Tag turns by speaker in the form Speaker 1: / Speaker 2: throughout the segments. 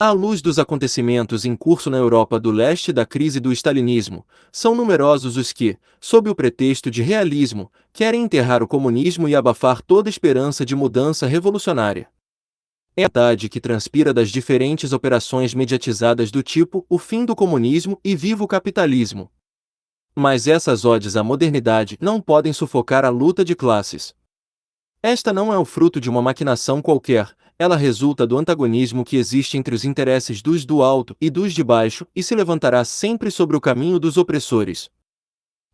Speaker 1: À luz dos acontecimentos em curso na Europa do Leste e da crise do stalinismo, são numerosos os que, sob o pretexto de realismo, querem enterrar o comunismo e abafar toda esperança de mudança revolucionária. É a vontade que transpira das diferentes operações mediatizadas do tipo o fim do comunismo e viva o capitalismo. Mas essas odes à modernidade não podem sufocar a luta de classes. Esta não é o fruto de uma maquinação qualquer, ela resulta do antagonismo que existe entre os interesses dos do alto e dos de baixo e se levantará sempre sobre o caminho dos opressores.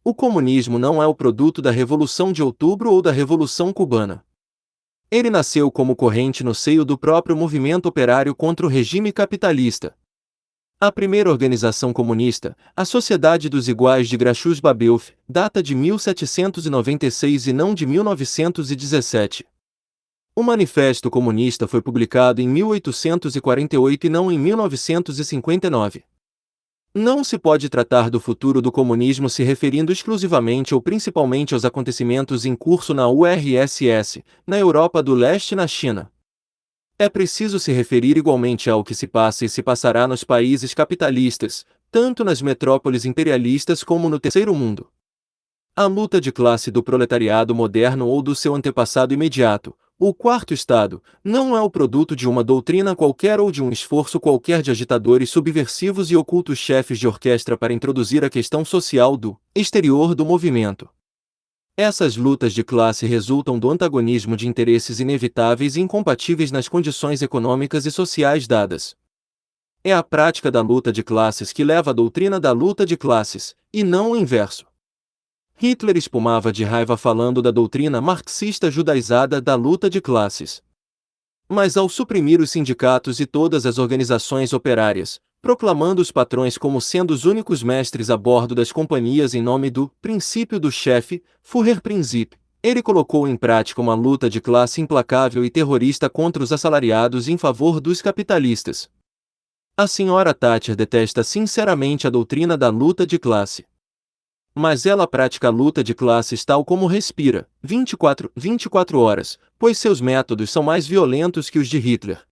Speaker 1: O comunismo não é o produto da Revolução de Outubro ou da Revolução Cubana. Ele nasceu como corrente no seio do próprio movimento operário contra o regime capitalista. A primeira organização comunista, a Sociedade dos Iguais de Grachus-Babeuf, data de 1796 e não de 1917. O Manifesto Comunista foi publicado em 1848 e não em 1959. Não se pode tratar do futuro do comunismo se referindo exclusivamente ou principalmente aos acontecimentos em curso na URSS, na Europa do Leste e na China. É preciso se referir igualmente ao que se passa e se passará nos países capitalistas, tanto nas metrópoles imperialistas como no terceiro mundo. A luta de classe do proletariado moderno ou do seu antepassado imediato, o quarto estado, não é o produto de uma doutrina qualquer ou de um esforço qualquer de agitadores subversivos e ocultos chefes de orquestra para introduzir a questão social do exterior do movimento. Essas lutas de classe resultam do antagonismo de interesses inevitáveis e incompatíveis nas condições econômicas e sociais dadas. É a prática da luta de classes que leva à doutrina da luta de classes, e não o inverso. Hitler espumava de raiva falando da doutrina marxista judaizada da luta de classes. Mas ao suprimir os sindicatos e todas as organizações operárias, proclamando os patrões como sendo os únicos mestres a bordo das companhias em nome do princípio do chefe, Führerprinzip, ele colocou em prática uma luta de classe implacável e terrorista contra os assalariados em favor dos capitalistas. A senhora Thatcher detesta sinceramente a doutrina da luta de classe. Mas ela pratica a luta de classes tal como respira, 24 horas, pois seus métodos são mais violentos que os de Hitler.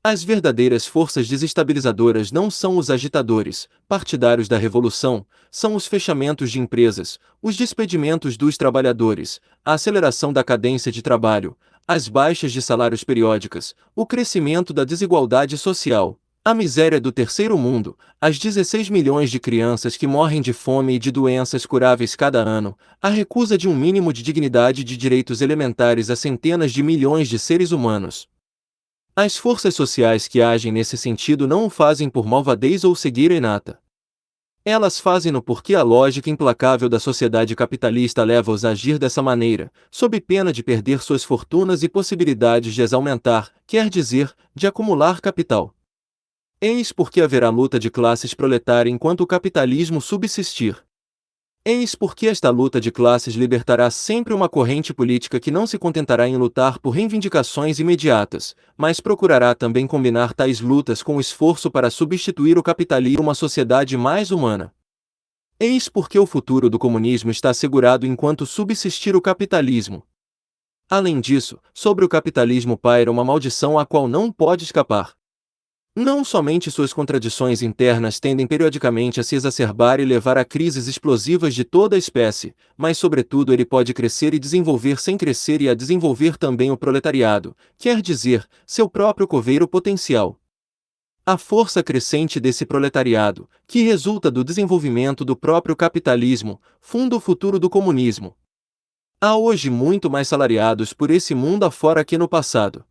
Speaker 1: As verdadeiras forças desestabilizadoras não são os agitadores, partidários da revolução, são os fechamentos de empresas, os despedimentos dos trabalhadores, a aceleração da cadência de trabalho, as baixas de salários periódicas, o crescimento da desigualdade social, a miséria do terceiro mundo, as 16 milhões de crianças que morrem de fome e de doenças curáveis cada ano, a recusa de um mínimo de dignidade e de direitos elementares a centenas de milhões de seres humanos. As forças sociais que agem nesse sentido não o fazem por malvadez ou cegueira inata. Elas fazem-no porque a lógica implacável da sociedade capitalista leva-os a agir dessa maneira, sob pena de perder suas fortunas e possibilidades de as aumentar, quer dizer, de acumular capital. Eis porque haverá luta de classes proletária enquanto o capitalismo subsistir. Eis porque esta luta de classes libertará sempre uma corrente política que não se contentará em lutar por reivindicações imediatas, mas procurará também combinar tais lutas com o esforço para substituir o capitalismo por uma sociedade mais humana. Eis porque o futuro do comunismo está assegurado enquanto subsistir o capitalismo. Além disso, sobre o capitalismo paira uma maldição à qual não pode escapar. Não somente suas contradições internas tendem periodicamente a se exacerbar e levar a crises explosivas de toda a espécie, mas sobretudo ele pode crescer e desenvolver sem crescer e a desenvolver também o proletariado, quer dizer, seu próprio coveiro potencial. A força crescente desse proletariado, que resulta do desenvolvimento do próprio capitalismo, funda o futuro do comunismo. Há hoje muito mais salariados por esse mundo afora que no passado.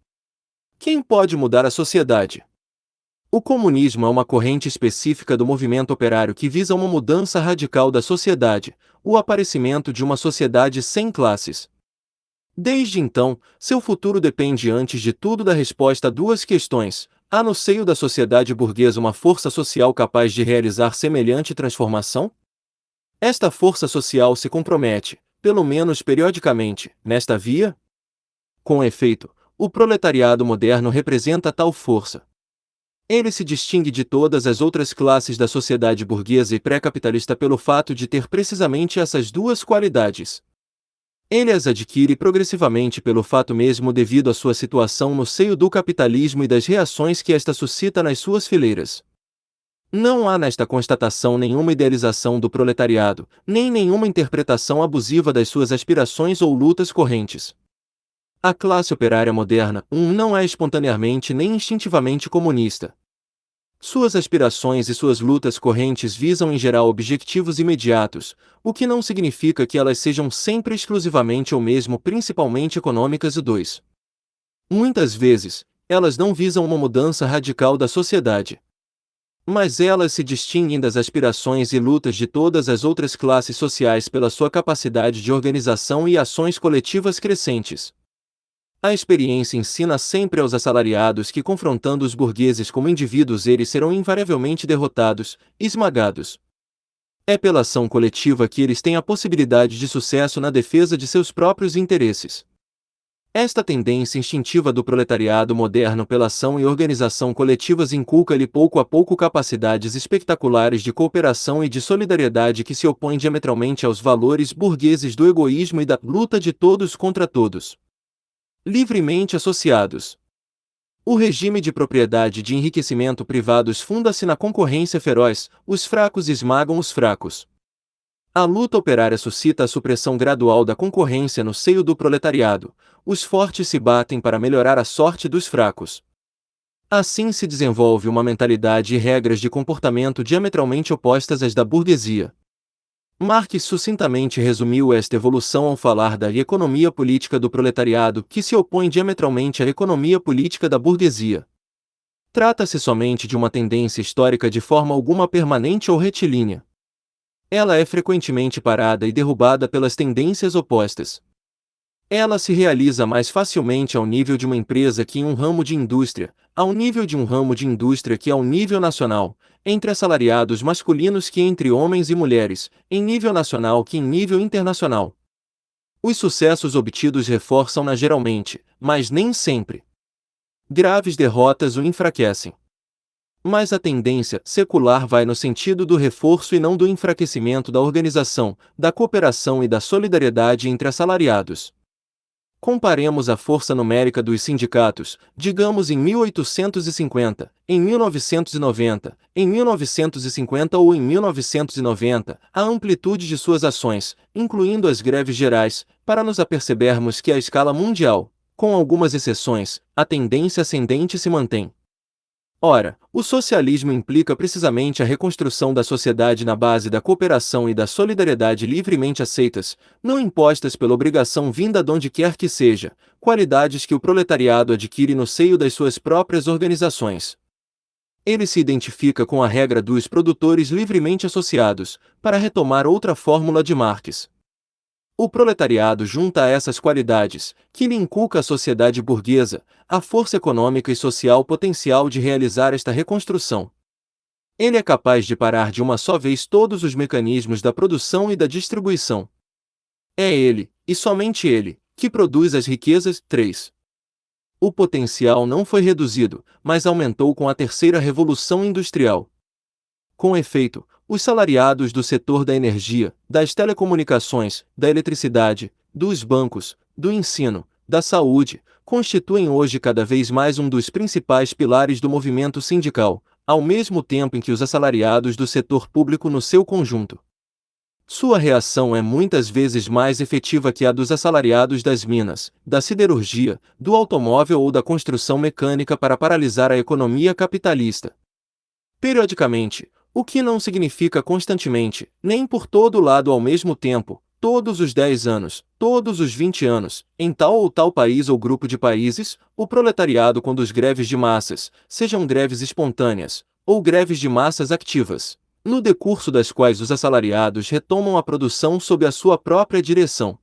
Speaker 1: Quem pode mudar a sociedade? O comunismo é uma corrente específica do movimento operário que visa uma mudança radical da sociedade, o aparecimento de uma sociedade sem classes. Desde então, seu futuro depende antes de tudo da resposta a duas questões: há no seio da sociedade burguesa uma força social capaz de realizar semelhante transformação? Esta força social se compromete, pelo menos periodicamente, nesta via? Com efeito, o proletariado moderno representa tal força. Ele se distingue de todas as outras classes da sociedade burguesa e pré-capitalista pelo fato de ter precisamente essas duas qualidades. Ele as adquire progressivamente pelo fato mesmo devido à sua situação no seio do capitalismo e das reações que esta suscita nas suas fileiras. Não há nesta constatação nenhuma idealização do proletariado, nem nenhuma interpretação abusiva das suas aspirações ou lutas correntes. A classe operária moderna, não é espontaneamente nem instintivamente comunista. Suas aspirações e suas lutas correntes visam em geral objetivos imediatos, o que não significa que elas sejam sempre exclusivamente ou mesmo principalmente econômicas e dois. Muitas vezes, elas não visam uma mudança radical da sociedade. Mas elas se distinguem das aspirações e lutas de todas as outras classes sociais pela sua capacidade de organização e ações coletivas crescentes. A experiência ensina sempre aos assalariados que, confrontando os burgueses como indivíduos, eles serão invariavelmente derrotados, esmagados. É pela ação coletiva que eles têm a possibilidade de sucesso na defesa de seus próprios interesses. Esta tendência instintiva do proletariado moderno pela ação e organização coletivas inculca-lhe pouco a pouco capacidades espetaculares de cooperação e de solidariedade que se opõem diametralmente aos valores burgueses do egoísmo e da luta de todos contra todos. Livremente associados. O regime de propriedade e de enriquecimento privados funda-se na concorrência feroz, os fracos esmagam os fracos. A luta operária suscita a supressão gradual da concorrência no seio do proletariado, os fortes se batem para melhorar a sorte dos fracos. Assim se desenvolve uma mentalidade e regras de comportamento diametralmente opostas às da burguesia. Marx sucintamente resumiu esta evolução ao falar da economia política do proletariado que se opõe diametralmente à economia política da burguesia. Trata-se somente de uma tendência histórica de forma alguma permanente ou retilínea. Ela é frequentemente parada e derrubada pelas tendências opostas. Ela se realiza mais facilmente ao nível de uma empresa que em um ramo de indústria, ao nível de um ramo de indústria que ao nível nacional, entre assalariados masculinos que entre homens e mulheres, em nível nacional que em nível internacional. Os sucessos obtidos reforçam-na geralmente, mas nem sempre. Graves derrotas o enfraquecem. Mas a tendência secular vai no sentido do reforço e não do enfraquecimento da organização, da cooperação e da solidariedade entre assalariados. Comparemos a força numérica dos sindicatos, digamos em 1850, em 1990, em 1950 ou em 1990, a amplitude de suas ações, incluindo as greves gerais, para nos apercebermos que à escala mundial, com algumas exceções, a tendência ascendente se mantém. Ora, o socialismo implica precisamente a reconstrução da sociedade na base da cooperação e da solidariedade livremente aceitas, não impostas pela obrigação vinda de onde quer que seja, qualidades que o proletariado adquire no seio das suas próprias organizações. Ele se identifica com a regra dos produtores livremente associados, para retomar outra fórmula de Marx. O proletariado junta a essas qualidades, que lhe inculca a sociedade burguesa, a força econômica e social potencial de realizar esta reconstrução. Ele é capaz de parar de uma só vez todos os mecanismos da produção e da distribuição. É ele, e somente ele, que produz as riquezas. 3. O potencial não foi reduzido, mas aumentou com a terceira revolução industrial. Com efeito, os salariados do setor da energia, das telecomunicações, da eletricidade, dos bancos, do ensino, da saúde, constituem hoje cada vez mais um dos principais pilares do movimento sindical, ao mesmo tempo em que os assalariados do setor público no seu conjunto. Sua reação é muitas vezes mais efetiva que a dos assalariados das minas, da siderurgia, do automóvel ou da construção mecânica para paralisar a economia capitalista. Periodicamente, o que não significa constantemente, nem por todo lado ao mesmo tempo, todos os 10 anos, todos os 20 anos, em tal ou tal país ou grupo de países, o proletariado conduz greves de massas, sejam greves espontâneas, ou greves de massas ativas, no decurso das quais os assalariados retomam a produção sob a sua própria direção.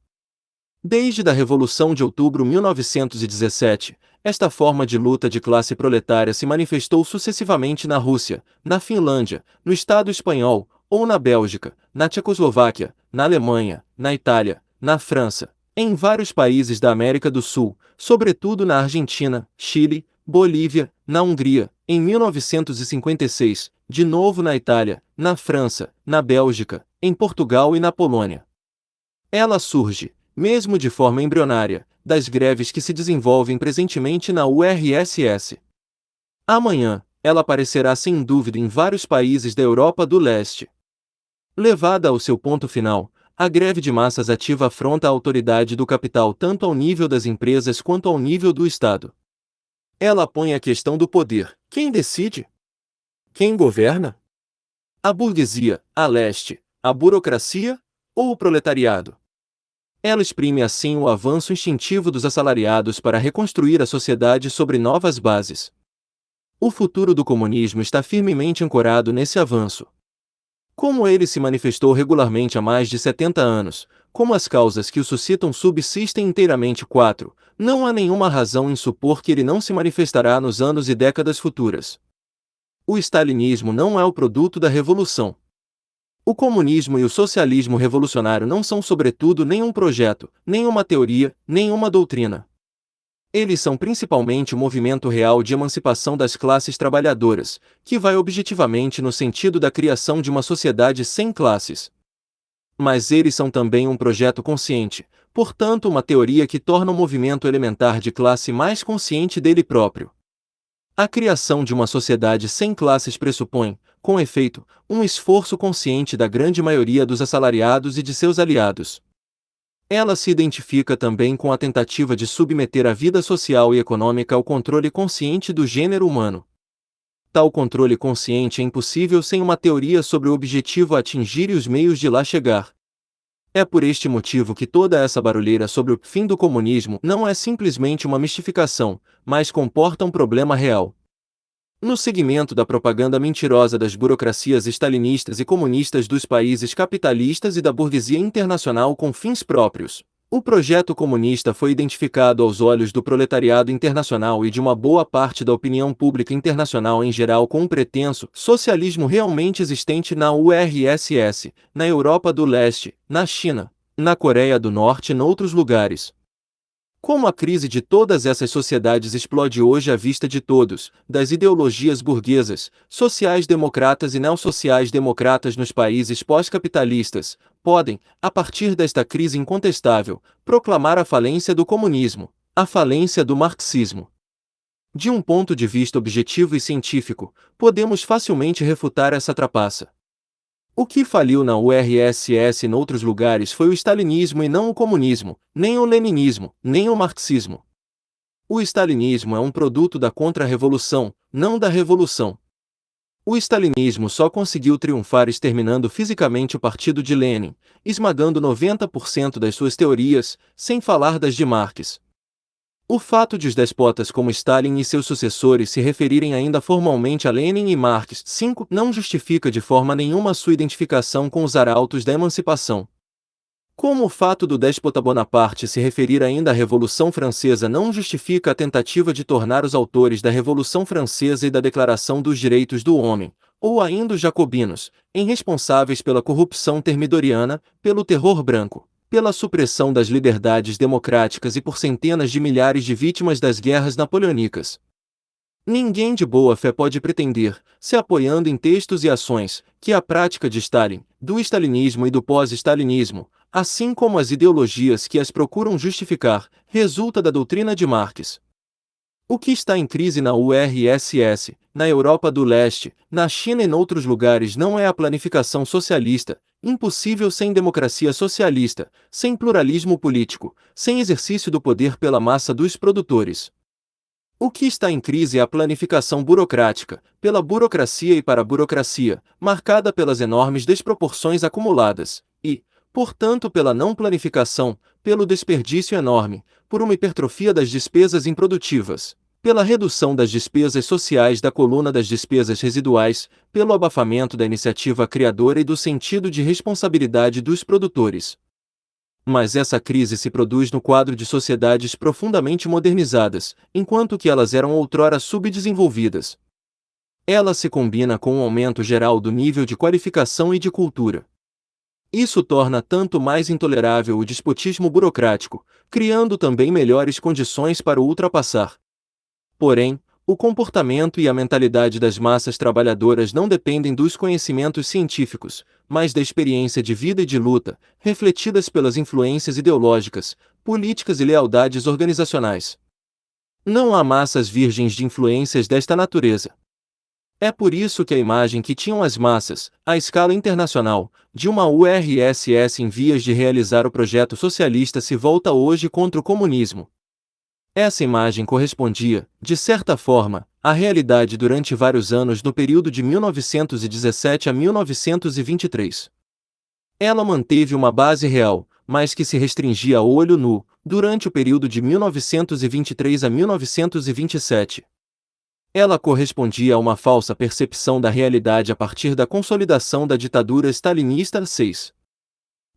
Speaker 1: Desde a Revolução de Outubro 1917, esta forma de luta de classe proletária se manifestou sucessivamente na Rússia, na Finlândia, no Estado espanhol, ou na Bélgica, na Tchecoslováquia, na Alemanha, na Itália, na França, em vários países da América do Sul, sobretudo na Argentina, Chile, Bolívia, na Hungria, em 1956, de novo na Itália, na França, na Bélgica, em Portugal e na Polônia. Ela surge, mesmo de forma embrionária, das greves que se desenvolvem presentemente na URSS. Amanhã, ela aparecerá sem dúvida em vários países da Europa do Leste. Levada ao seu ponto final, a greve de massas ativa afronta a autoridade do capital tanto ao nível das empresas quanto ao nível do Estado. Ela põe a questão do poder. Quem decide? Quem governa? A burguesia, a leste, a burocracia ou o proletariado? Ela exprime assim o avanço instintivo dos assalariados para reconstruir a sociedade sobre novas bases. O futuro do comunismo está firmemente ancorado nesse avanço. Como ele se manifestou regularmente há mais de 70 anos, como as causas que o suscitam subsistem inteiramente 4, não há nenhuma razão em supor que ele não se manifestará nos anos e décadas futuras. O stalinismo não é o produto da revolução. O comunismo e o socialismo revolucionário não são sobretudo nenhum projeto, nenhuma teoria, nenhuma doutrina. Eles são principalmente o movimento real de emancipação das classes trabalhadoras, que vai objetivamente no sentido da criação de uma sociedade sem classes. Mas eles são também um projeto consciente, portanto uma teoria que torna o movimento elementar de classe mais consciente dele próprio. A criação de uma sociedade sem classes pressupõe, com efeito, um esforço consciente da grande maioria dos assalariados e de seus aliados. Ela se identifica também com a tentativa de submeter a vida social e econômica ao controle consciente do gênero humano. Tal controle consciente é impossível sem uma teoria sobre o objetivo a atingir e os meios de lá chegar. É por este motivo que toda essa barulheira sobre o fim do comunismo não é simplesmente uma mistificação, mas comporta um problema real. No seguimento da propaganda mentirosa das burocracias stalinistas e comunistas dos países capitalistas e da burguesia internacional com fins próprios, o projeto comunista foi identificado aos olhos do proletariado internacional e de uma boa parte da opinião pública internacional em geral com um pretenso socialismo realmente existente na URSS, na Europa do Leste, na China, na Coreia do Norte e noutros lugares. Como a crise de todas essas sociedades explode hoje à vista de todos, das ideologias burguesas, sociais-democratas e neossociais-democratas nos países pós-capitalistas, podem, a partir desta crise incontestável, proclamar a falência do comunismo, a falência do marxismo. De um ponto de vista objetivo e científico, podemos facilmente refutar essa trapaça. O que faliu na URSS e noutros lugares foi o stalinismo e não o comunismo, nem o leninismo, nem o marxismo. O stalinismo é um produto da contra-revolução, não da revolução. O stalinismo só conseguiu triunfar exterminando fisicamente o partido de Lenin, esmagando 90% das suas teorias, sem falar das de Marx. O fato de os despotas como Stalin e seus sucessores se referirem ainda formalmente a Lenin e Marx 5 não justifica de forma nenhuma sua identificação com os arautos da emancipação. Como o fato do déspota Bonaparte se referir ainda à Revolução Francesa não justifica a tentativa de tornar os autores da Revolução Francesa e da Declaração dos Direitos do Homem, ou ainda os jacobinos, responsáveis pela corrupção termidoriana, pelo terror branco, pela supressão das liberdades democráticas e por centenas de milhares de vítimas das guerras napoleônicas. Ninguém de boa fé pode pretender, se apoiando em textos e ações, que a prática de Stalin, do stalinismo e do pós-stalinismo, assim como as ideologias que as procuram justificar, resulta da doutrina de Marx. O que está em crise na URSS, na Europa do Leste, na China e noutros lugares não é a planificação socialista, impossível sem democracia socialista, sem pluralismo político, sem exercício do poder pela massa dos produtores. O que está em crise é a planificação burocrática, pela burocracia e para a burocracia, marcada pelas enormes desproporções acumuladas, e, portanto pela não planificação, pelo desperdício enorme, por uma hipertrofia das despesas improdutivas, pela redução das despesas sociais da coluna das despesas residuais, pelo abafamento da iniciativa criadora e do sentido de responsabilidade dos produtores. Mas essa crise se produz no quadro de sociedades profundamente modernizadas, enquanto que elas eram outrora subdesenvolvidas. Ela se combina com um aumento geral do nível de qualificação e de cultura. Isso torna tanto mais intolerável o despotismo burocrático, criando também melhores condições para o ultrapassar. Porém, O comportamento e a mentalidade das massas trabalhadoras não dependem dos conhecimentos científicos, mas da experiência de vida e de luta, refletidas pelas influências ideológicas, políticas e lealdades organizacionais. Não há massas virgens de influências desta natureza. É por isso que a imagem que tinham as massas, à escala internacional, de uma URSS em vias de realizar o projeto socialista se volta hoje contra o comunismo. Essa imagem correspondia, de certa forma, à realidade durante vários anos no período de 1917 a 1923. Ela manteve uma base real, mas que se restringia a olho nu, durante o período de 1923 a 1927. Ela correspondia a uma falsa percepção da realidade a partir da consolidação da ditadura stalinista. 6.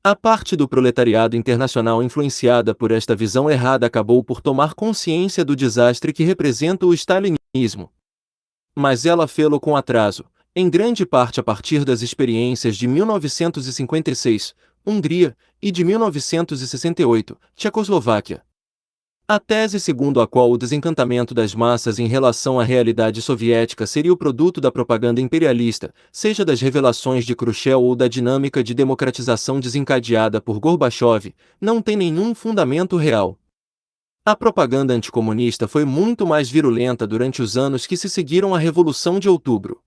Speaker 1: A parte do proletariado internacional influenciada por esta visão errada acabou por tomar consciência do desastre que representa o stalinismo. Mas ela fê-lo com atraso, em grande parte a partir das experiências de 1956, Hungria, e de 1968, Tchecoslováquia. A tese segundo a qual o desencantamento das massas em relação à realidade soviética seria o produto da propaganda imperialista, seja das revelações de Khrushchev ou da dinâmica de democratização desencadeada por Gorbachev, não tem nenhum fundamento real. A propaganda anticomunista foi muito mais virulenta durante os anos que se seguiram à Revolução de Outubro.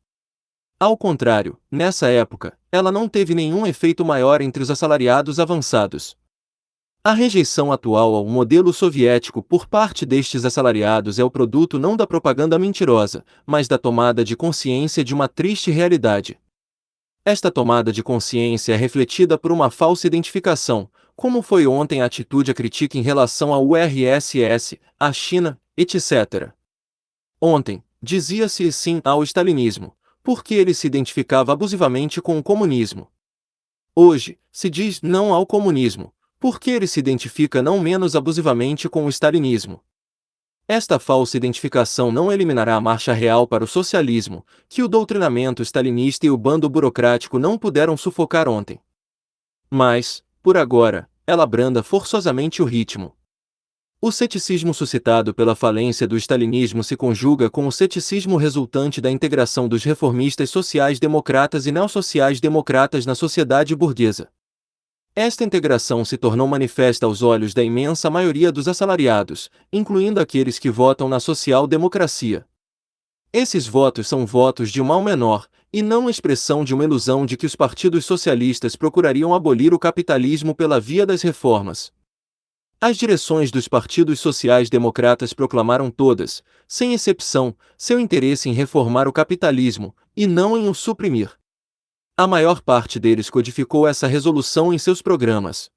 Speaker 1: Ao contrário, nessa época, ela não teve nenhum efeito maior entre os assalariados avançados. A rejeição atual ao modelo soviético por parte destes assalariados é o produto não da propaganda mentirosa, mas da tomada de consciência de uma triste realidade. Esta tomada de consciência é refletida por uma falsa identificação, como foi ontem a atitude a crítica em relação à URSS, à China, etc. Ontem, dizia-se sim ao stalinismo, porque ele se identificava abusivamente com o comunismo. Hoje, se diz não ao comunismo, porque ele se identifica não menos abusivamente com o stalinismo. Esta falsa identificação não eliminará a marcha real para o socialismo, que o doutrinamento stalinista e o bando burocrático não puderam sufocar ontem. Mas, por agora, ela branda forçosamente o ritmo. O ceticismo suscitado pela falência do stalinismo se conjuga com o ceticismo resultante da integração dos reformistas sociais-democratas e neossociais-democratas na sociedade burguesa. Esta integração se tornou manifesta aos olhos da imensa maioria dos assalariados, incluindo aqueles que votam na social-democracia. Esses votos são votos de um mal menor, e não expressão de uma ilusão de que os partidos socialistas procurariam abolir o capitalismo pela via das reformas. As direções dos partidos sociais-democratas proclamaram todas, sem exceção, seu interesse em reformar o capitalismo, e não em o suprimir. A maior parte deles codificou essa resolução em seus programas.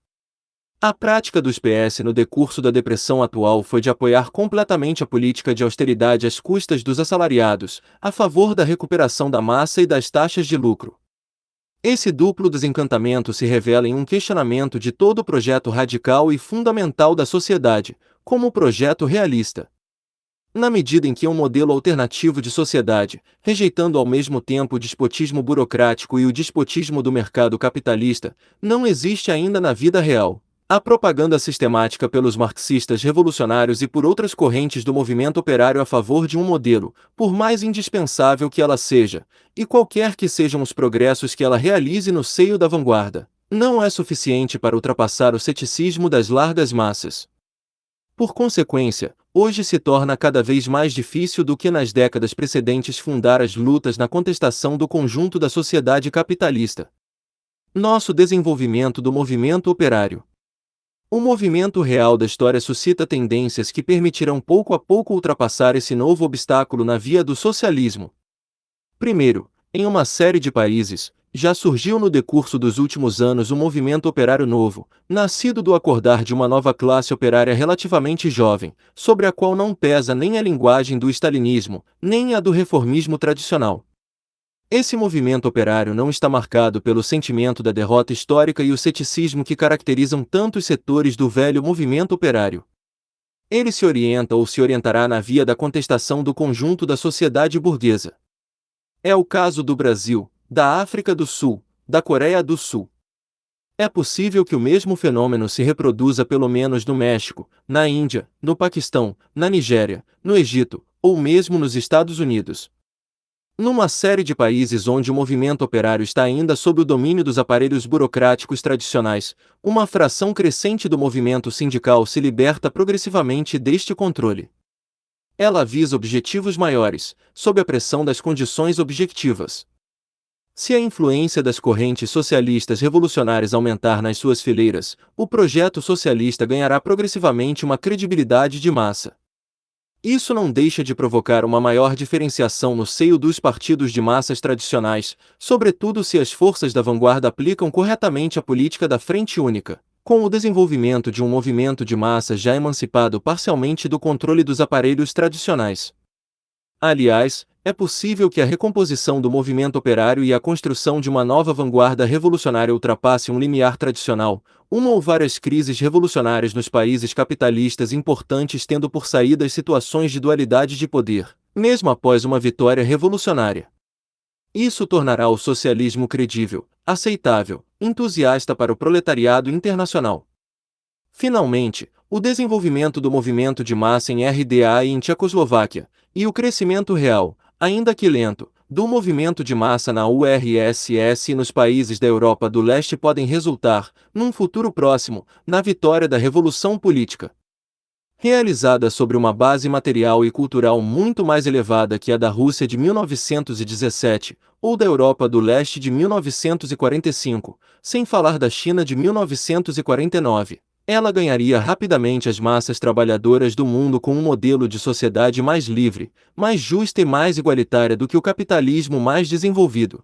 Speaker 1: A prática dos PS no decurso da depressão atual foi de apoiar completamente a política de austeridade às custas dos assalariados, a favor da recuperação da massa e das taxas de lucro. Esse duplo desencantamento se revela em um questionamento de todo o projeto radical e fundamental da sociedade, como o projeto realista. Na medida em que um modelo alternativo de sociedade, rejeitando ao mesmo tempo o despotismo burocrático e o despotismo do mercado capitalista, não existe ainda na vida real. A propaganda sistemática pelos marxistas revolucionários e por outras correntes do movimento operário a favor de um modelo, por mais indispensável que ela seja, e qualquer que sejam os progressos que ela realize no seio da vanguarda, não é suficiente para ultrapassar o ceticismo das largas massas. Por consequência, hoje se torna cada vez mais difícil do que nas décadas precedentes fundar as lutas na contestação do conjunto da sociedade capitalista. Nosso desenvolvimento do movimento operário. O movimento real da história suscita tendências que permitirão pouco a pouco ultrapassar esse novo obstáculo na via do socialismo. Primeiro, em uma série de países, já surgiu no decurso dos últimos anos o movimento operário novo, nascido do acordar de uma nova classe operária relativamente jovem, sobre a qual não pesa nem a linguagem do stalinismo, nem a do reformismo tradicional. Esse movimento operário não está marcado pelo sentimento da derrota histórica e o ceticismo que caracterizam tantos setores do velho movimento operário. Ele se orienta ou se orientará na via da contestação do conjunto da sociedade burguesa. É o caso do Brasil, da África do Sul, da Coreia do Sul. É possível que o mesmo fenômeno se reproduza pelo menos no México, na Índia, no Paquistão, na Nigéria, no Egito, ou mesmo nos Estados Unidos. Numa série de países onde o movimento operário está ainda sob o domínio dos aparelhos burocráticos tradicionais, uma fração crescente do movimento sindical se liberta progressivamente deste controle. Ela visa objetivos maiores, sob a pressão das condições objetivas. Se a influência das correntes socialistas revolucionárias aumentar nas suas fileiras, o projeto socialista ganhará progressivamente uma credibilidade de massa. Isso não deixa de provocar uma maior diferenciação no seio dos partidos de massas tradicionais, sobretudo se as forças da vanguarda aplicam corretamente a política da Frente Única, com o desenvolvimento de um movimento de massas já emancipado parcialmente do controle dos aparelhos tradicionais. Aliás, é possível que a recomposição do movimento operário e a construção de uma nova vanguarda revolucionária ultrapasse um limiar tradicional, uma ou várias crises revolucionárias nos países capitalistas importantes tendo por saída as situações de dualidade de poder, mesmo após uma vitória revolucionária. Isso tornará o socialismo credível, aceitável, entusiasta para o proletariado internacional. Finalmente, o desenvolvimento do movimento de massa em RDA e em Tchecoslováquia, e o crescimento real, ainda que lento, do movimento de massa na URSS e nos países da Europa do Leste podem resultar, num futuro próximo, na vitória da revolução política. Realizada sobre uma base material e cultural muito mais elevada que a da Rússia de 1917, ou da Europa do Leste de 1945, sem falar da China de 1949. Ela ganharia rapidamente as massas trabalhadoras do mundo com um modelo de sociedade mais livre, mais justa e mais igualitária do que o capitalismo mais desenvolvido.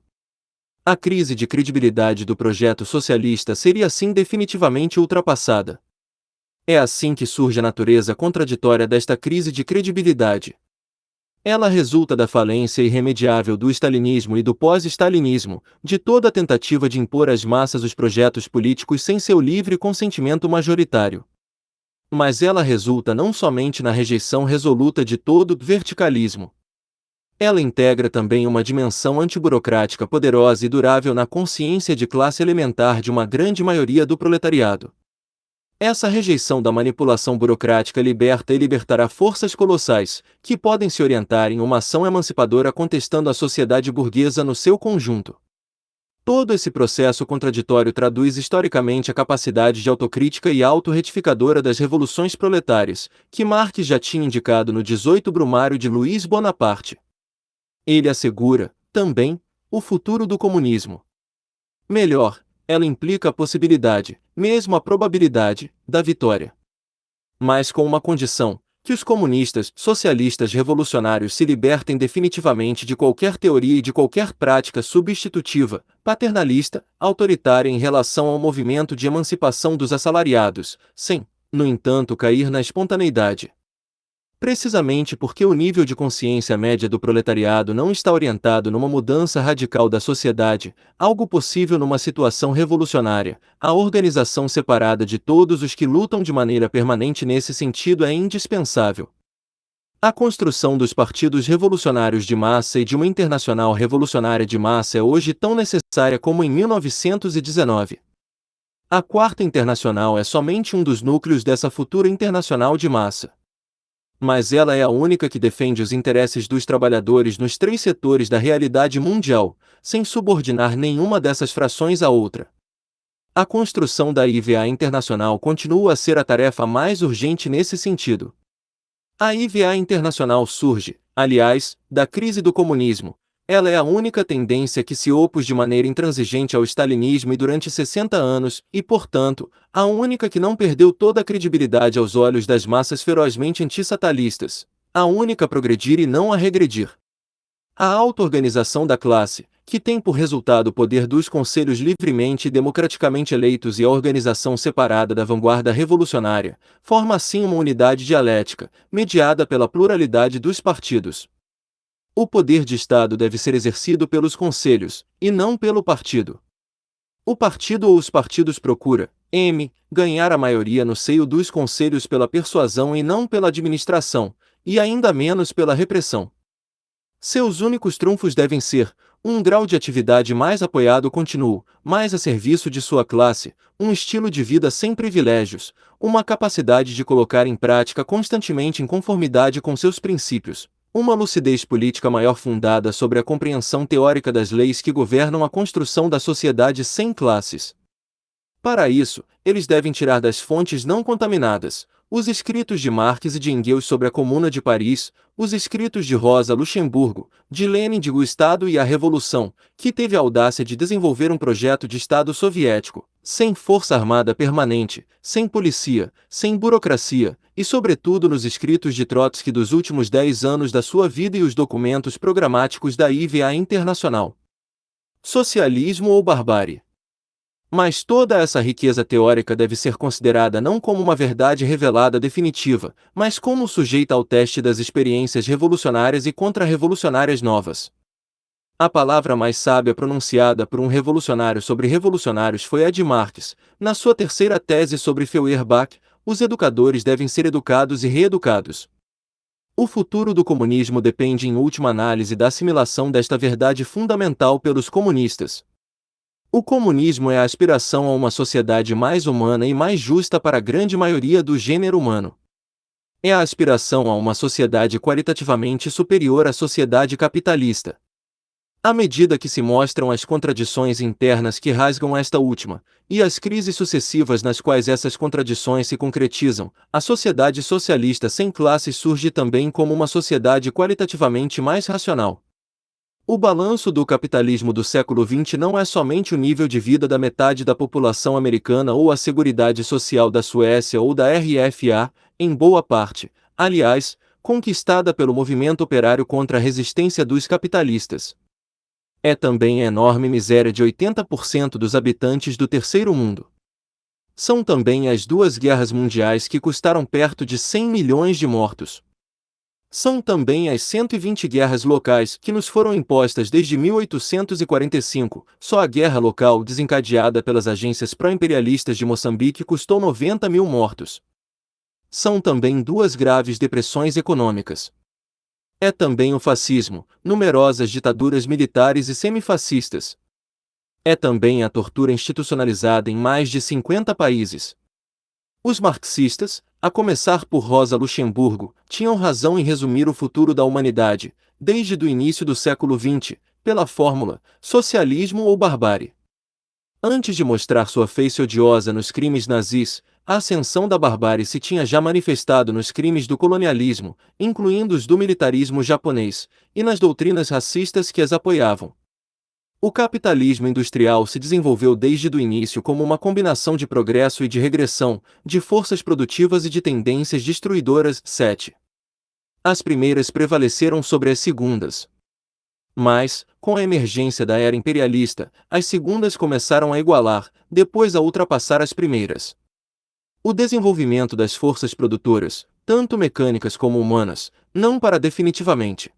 Speaker 1: A crise de credibilidade do projeto socialista seria assim definitivamente ultrapassada. É assim que surge a natureza contraditória desta crise de credibilidade. Ela resulta da falência irremediável do stalinismo e do pós-stalinismo, de toda a tentativa de impor às massas os projetos políticos sem seu livre consentimento majoritário. Mas ela resulta não somente na rejeição resoluta de todo verticalismo. Ela integra também uma dimensão antiburocrática poderosa e durável na consciência de classe elementar de uma grande maioria do proletariado. Essa rejeição da manipulação burocrática liberta e libertará forças colossais, que podem se orientar em uma ação emancipadora contestando a sociedade burguesa no seu conjunto. Todo esse processo contraditório traduz historicamente a capacidade de autocrítica e autorretificadora das revoluções proletárias, que Marx já tinha indicado no 18 Brumário de Luiz Bonaparte. Ele assegura, também, o futuro do comunismo. Melhor, ela implica a possibilidade, mesmo a probabilidade, da vitória. Mas com uma condição, que os comunistas, socialistas revolucionários se libertem definitivamente de qualquer teoria e de qualquer prática substitutiva, paternalista, autoritária em relação ao movimento de emancipação dos assalariados, sem, no entanto, cair na espontaneidade. Precisamente porque o nível de consciência média do proletariado não está orientado numa mudança radical da sociedade, algo possível numa situação revolucionária, a organização separada de todos os que lutam de maneira permanente nesse sentido é indispensável. A construção dos partidos revolucionários de massa e de uma internacional revolucionária de massa é hoje tão necessária como em 1919. A Quarta Internacional é somente um dos núcleos dessa futura internacional de massa. Mas ela é a única que defende os interesses dos trabalhadores nos três setores da realidade mundial, sem subordinar nenhuma dessas frações à outra. A construção da IVA Internacional continua a ser a tarefa mais urgente nesse sentido. A IVA Internacional surge, aliás, da crise do comunismo. Ela é a única tendência que se opôs de maneira intransigente ao stalinismo e durante 60 anos, e, portanto, a única que não perdeu toda a credibilidade aos olhos das massas ferozmente antisstatalistas, a única a progredir e não a regredir. A auto-organização da classe, que tem por resultado o poder dos conselhos livremente e democraticamente eleitos e a organização separada da vanguarda revolucionária, forma assim uma unidade dialética, mediada pela pluralidade dos partidos. O poder de Estado deve ser exercido pelos conselhos, e não pelo partido. O partido ou os partidos procura, ganhar a maioria no seio dos conselhos pela persuasão e não pela administração, e ainda menos pela repressão. Seus únicos trunfos devem ser, um grau de atividade mais apoiado contínuo, mais a serviço de sua classe, um estilo de vida sem privilégios, uma capacidade de colocar em prática constantemente em conformidade com seus princípios, Uma lucidez política maior fundada sobre a compreensão teórica das leis que governam a construção da sociedade sem classes. Para isso, eles devem tirar das fontes não contaminadas os escritos de Marx e de Engels sobre a Comuna de Paris, os escritos de Rosa Luxemburgo, de Lenin de O Estado e a Revolução, que teve a audácia de desenvolver um projeto de Estado soviético, sem força armada permanente, sem polícia, sem burocracia, e sobretudo nos escritos de Trotsky dos últimos 10 anos da sua vida e os documentos programáticos da IVA Internacional. Socialismo ou barbárie? Mas toda essa riqueza teórica deve ser considerada não como uma verdade revelada definitiva, mas como sujeita ao teste das experiências revolucionárias e contra-revolucionárias novas. A palavra mais sábia pronunciada por um revolucionário sobre revolucionários foi a de Marx, na sua terceira tese sobre Feuerbach: os educadores devem ser educados e reeducados. O futuro do comunismo depende em última análise da assimilação desta verdade fundamental pelos comunistas. O comunismo é a aspiração a uma sociedade mais humana e mais justa para a grande maioria do gênero humano. É a aspiração a uma sociedade qualitativamente superior à sociedade capitalista. À medida que se mostram as contradições internas que rasgam esta última, e as crises sucessivas nas quais essas contradições se concretizam, a sociedade socialista sem classes surge também como uma sociedade qualitativamente mais racional. O balanço do capitalismo do século XX não é somente o nível de vida da metade da população americana ou a seguridade social da Suécia ou da RFA, em boa parte, aliás, conquistada pelo movimento operário contra a resistência dos capitalistas. É também a enorme miséria de 80% dos habitantes do terceiro mundo. São também as duas guerras mundiais que custaram perto de 100 milhões de mortos. São também as 120 guerras locais que nos foram impostas desde 1845. Só a guerra local desencadeada pelas agências pró-imperialistas de Moçambique custou 90 mil mortos. São também duas graves depressões econômicas. É também o fascismo, numerosas ditaduras militares e semifascistas. É também a tortura institucionalizada em mais de 50 países. Os marxistas, a começar por Rosa Luxemburgo, tinham razão em resumir o futuro da humanidade, desde o início do século XX, pela fórmula socialismo ou barbárie. Antes de mostrar sua face odiosa nos crimes nazis, a ascensão da barbárie se tinha já manifestado nos crimes do colonialismo, incluindo os do militarismo japonês, e nas doutrinas racistas que as apoiavam. O capitalismo industrial se desenvolveu desde o início como uma combinação de progresso e de regressão, de forças produtivas e de tendências destruidoras. 7. As primeiras prevaleceram sobre as segundas. Mas, com a emergência da era imperialista, as segundas começaram a igualar, depois a ultrapassar as primeiras. O desenvolvimento das forças produtoras, tanto mecânicas como humanas, não para definitivamente.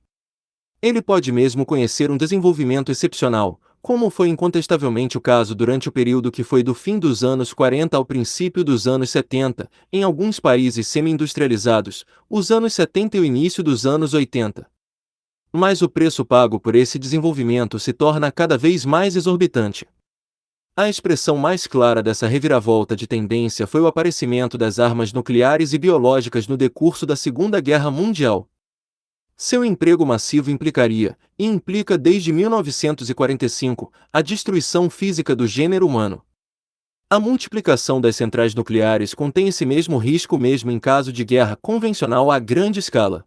Speaker 1: Ele pode mesmo conhecer um desenvolvimento excepcional, como foi incontestavelmente o caso durante o período que foi do fim dos anos 40 ao princípio dos anos 70, em alguns países semi-industrializados, os anos 70 e o início dos anos 80. Mas o preço pago por esse desenvolvimento se torna cada vez mais exorbitante. A expressão mais clara dessa reviravolta de tendência foi o aparecimento das armas nucleares e biológicas no decurso da Segunda Guerra Mundial. Seu emprego massivo implicaria, e implica desde 1945, a destruição física do gênero humano. A multiplicação das centrais nucleares contém esse mesmo risco mesmo em caso de guerra convencional a grande escala.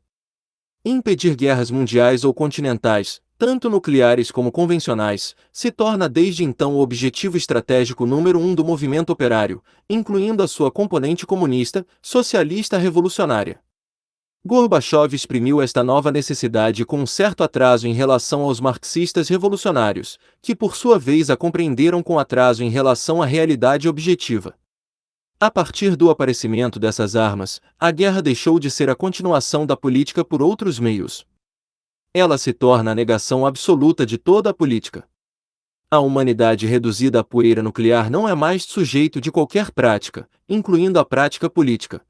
Speaker 1: Impedir guerras mundiais ou continentais, tanto nucleares como convencionais, se torna desde então o objetivo estratégico número 1 do movimento operário, incluindo a sua componente comunista, socialista revolucionária. Gorbachev exprimiu esta nova necessidade com um certo atraso em relação aos marxistas revolucionários, que por sua vez a compreenderam com atraso em relação à realidade objetiva. A partir do aparecimento dessas armas, a guerra deixou de ser a continuação da política por outros meios. Ela se torna a negação absoluta de toda a política. A humanidade reduzida à poeira nuclear não é mais sujeito de qualquer prática, incluindo a prática política.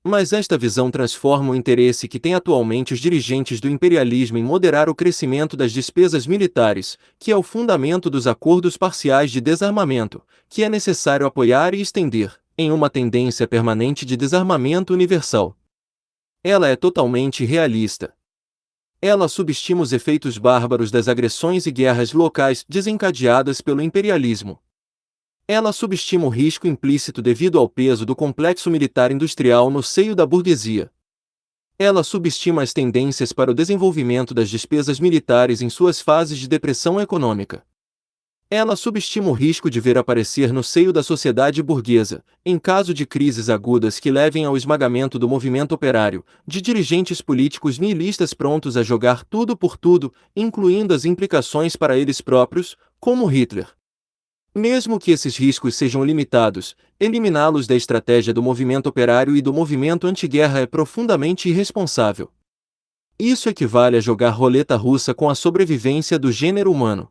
Speaker 1: Mas esta visão transforma o interesse que têm atualmente os dirigentes do imperialismo em moderar o crescimento das despesas militares, que é o fundamento dos acordos parciais de desarmamento, que é necessário apoiar e estender, em uma tendência permanente de desarmamento universal. Ela é totalmente realista. Ela subestima os efeitos bárbaros das agressões e guerras locais desencadeadas pelo imperialismo. Ela subestima o risco implícito devido ao peso do complexo militar industrial no seio da burguesia. Ela subestima as tendências para o desenvolvimento das despesas militares em suas fases de depressão econômica. Ela subestima o risco de ver aparecer no seio da sociedade burguesa, em caso de crises agudas que levem ao esmagamento do movimento operário, de dirigentes políticos nihilistas prontos a jogar tudo por tudo, incluindo as implicações para eles próprios, como Hitler. Mesmo que esses riscos sejam limitados, eliminá-los da estratégia do movimento operário e do movimento anti-guerra é profundamente irresponsável. Isso equivale a jogar roleta russa com a sobrevivência do gênero humano.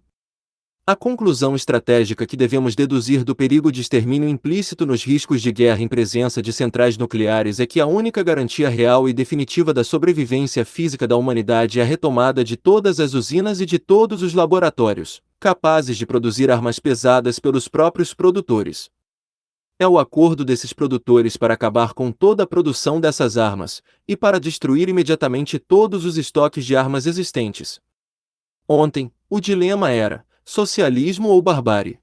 Speaker 1: A conclusão estratégica que devemos deduzir do perigo de extermínio implícito nos riscos de guerra em presença de centrais nucleares é que a única garantia real e definitiva da sobrevivência física da humanidade é a retomada de todas as usinas e de todos os laboratórios, capazes de produzir armas pesadas pelos próprios produtores. É o acordo desses produtores para acabar com toda a produção dessas armas, e para destruir imediatamente todos os estoques de armas existentes. Ontem, o dilema era socialismo ou barbárie.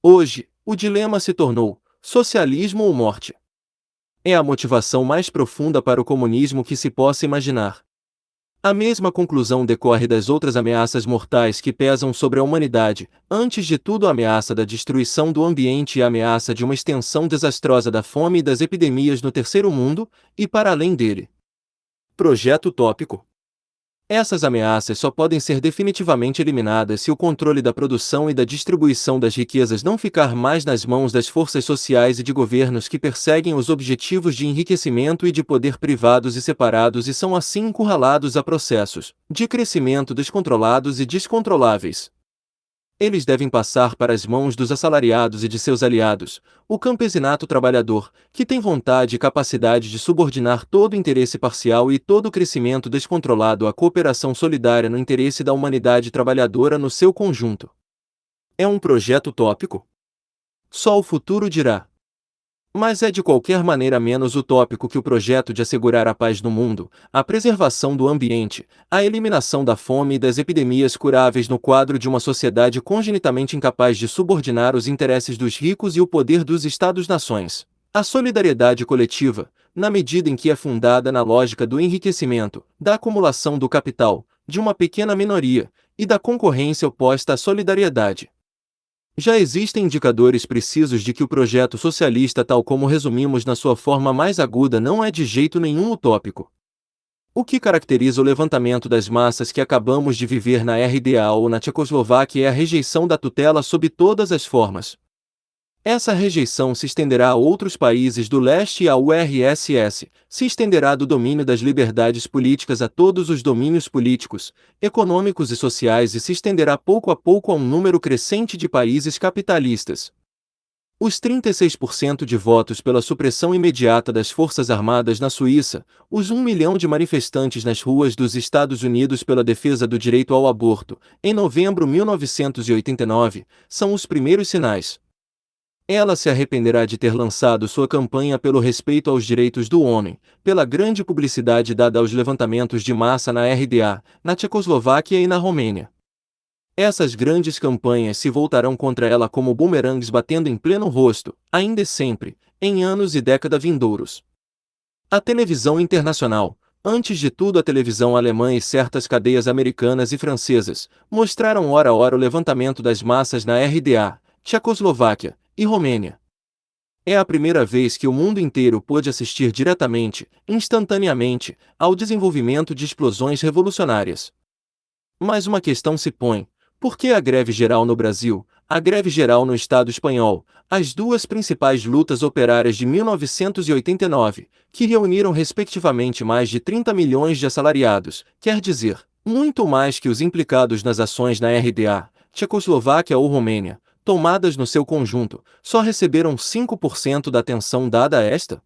Speaker 1: Hoje, o dilema se tornou socialismo ou morte. É a motivação mais profunda para o comunismo que se possa imaginar. A mesma conclusão decorre das outras ameaças mortais que pesam sobre a humanidade, antes de tudo a ameaça da destruição do ambiente e a ameaça de uma extensão desastrosa da fome e das epidemias no terceiro mundo, e para além dele. Projeto utópico. Essas ameaças só podem ser definitivamente eliminadas se o controle da produção e da distribuição das riquezas não ficar mais nas mãos das forças sociais e de governos que perseguem os objetivos de enriquecimento e de poder privados e separados e são assim encurralados a processos de crescimento descontrolados e descontroláveis. Eles devem passar para as mãos dos assalariados e de seus aliados, o campesinato trabalhador, que tem vontade e capacidade de subordinar todo interesse parcial e todo crescimento descontrolado à cooperação solidária no interesse da humanidade trabalhadora no seu conjunto. É um projeto utópico? Só o futuro dirá. Mas é de qualquer maneira menos utópico que o projeto de assegurar a paz no mundo, a preservação do ambiente, a eliminação da fome e das epidemias curáveis no quadro de uma sociedade congenitamente incapaz de subordinar os interesses dos ricos e o poder dos Estados-nações. A solidariedade coletiva, na medida em que é fundada na lógica do enriquecimento, da acumulação do capital, de uma pequena minoria, e da concorrência oposta à solidariedade. Já existem indicadores precisos de que o projeto socialista, tal como resumimos na sua forma mais aguda, não é de jeito nenhum utópico. O que caracteriza o levantamento das massas que acabamos de viver na RDA ou na Tchecoslováquia é a rejeição da tutela sob todas as formas. Essa rejeição se estenderá a outros países do leste e à URSS, se estenderá do domínio das liberdades políticas a todos os domínios políticos, econômicos e sociais e se estenderá pouco a pouco a um número crescente de países capitalistas. Os 36% de votos pela supressão imediata das Forças Armadas na Suíça, os 1 milhão de manifestantes nas ruas dos Estados Unidos pela defesa do direito ao aborto, em novembro de 1989, são os primeiros sinais. Ela se arrependerá de ter lançado sua campanha pelo respeito aos direitos do homem, pela grande publicidade dada aos levantamentos de massa na RDA, na Tchecoslováquia e na Romênia. Essas grandes campanhas se voltarão contra ela como bumerangues batendo em pleno rosto, ainda e sempre, em anos e décadas vindouros. A televisão internacional, antes de tudo a televisão alemã e certas cadeias americanas e francesas, mostraram hora a hora o levantamento das massas na RDA, Tchecoslováquia e Romênia. É a primeira vez que o mundo inteiro pôde assistir diretamente, instantaneamente, ao desenvolvimento de explosões revolucionárias. Mas uma questão se põe: por que a greve geral no Brasil, a greve geral no Estado espanhol, as duas principais lutas operárias de 1989, que reuniram respectivamente mais de 30 milhões de assalariados, quer dizer, muito mais que os implicados nas ações na RDA, Tchecoslováquia ou Romênia, tomadas no seu conjunto, só receberam 5% da atenção dada a esta?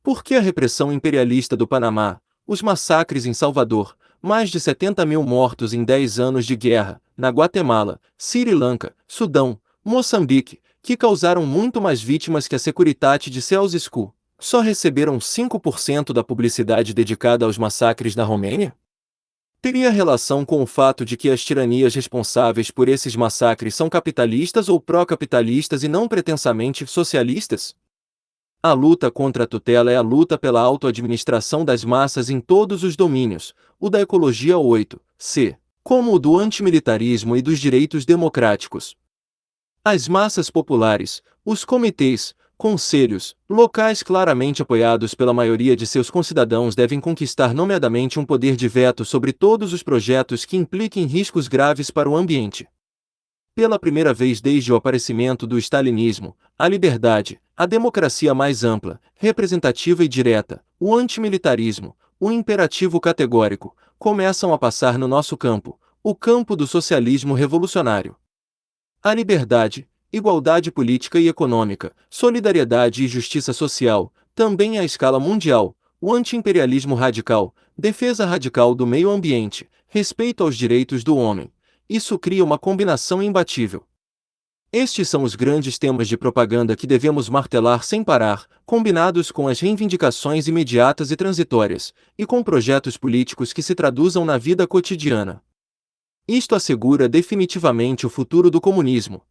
Speaker 1: Por que a repressão imperialista do Panamá, os massacres em Salvador, mais de 70 mil mortos em 10 anos de guerra, na Guatemala, Sri Lanka, Sudão, Moçambique, que causaram muito mais vítimas que a Securitate de Ceausescu, só receberam 5% da publicidade dedicada aos massacres na Romênia? Teria relação com o fato de que as tiranias responsáveis por esses massacres são capitalistas ou pró-capitalistas e não pretensamente socialistas? A luta contra a tutela é a luta pela autoadministração das massas em todos os domínios, o da ecologia 8c, como o do antimilitarismo e dos direitos democráticos. As massas populares, os comitês, conselhos, locais claramente apoiados pela maioria de seus concidadãos devem conquistar nomeadamente um poder de veto sobre todos os projetos que impliquem riscos graves para o ambiente. Pela primeira vez desde o aparecimento do stalinismo, a liberdade, a democracia mais ampla, representativa e direta, o antimilitarismo, o imperativo categórico, começam a passar no nosso campo, o campo do socialismo revolucionário. A liberdade, igualdade política e econômica, solidariedade e justiça social, também à escala mundial, o anti-imperialismo radical, defesa radical do meio ambiente, respeito aos direitos do homem. Isso cria uma combinação imbatível. Estes são os grandes temas de propaganda que devemos martelar sem parar, combinados com as reivindicações imediatas e transitórias, e com projetos políticos que se traduzam na vida cotidiana. Isto assegura definitivamente o futuro do comunismo,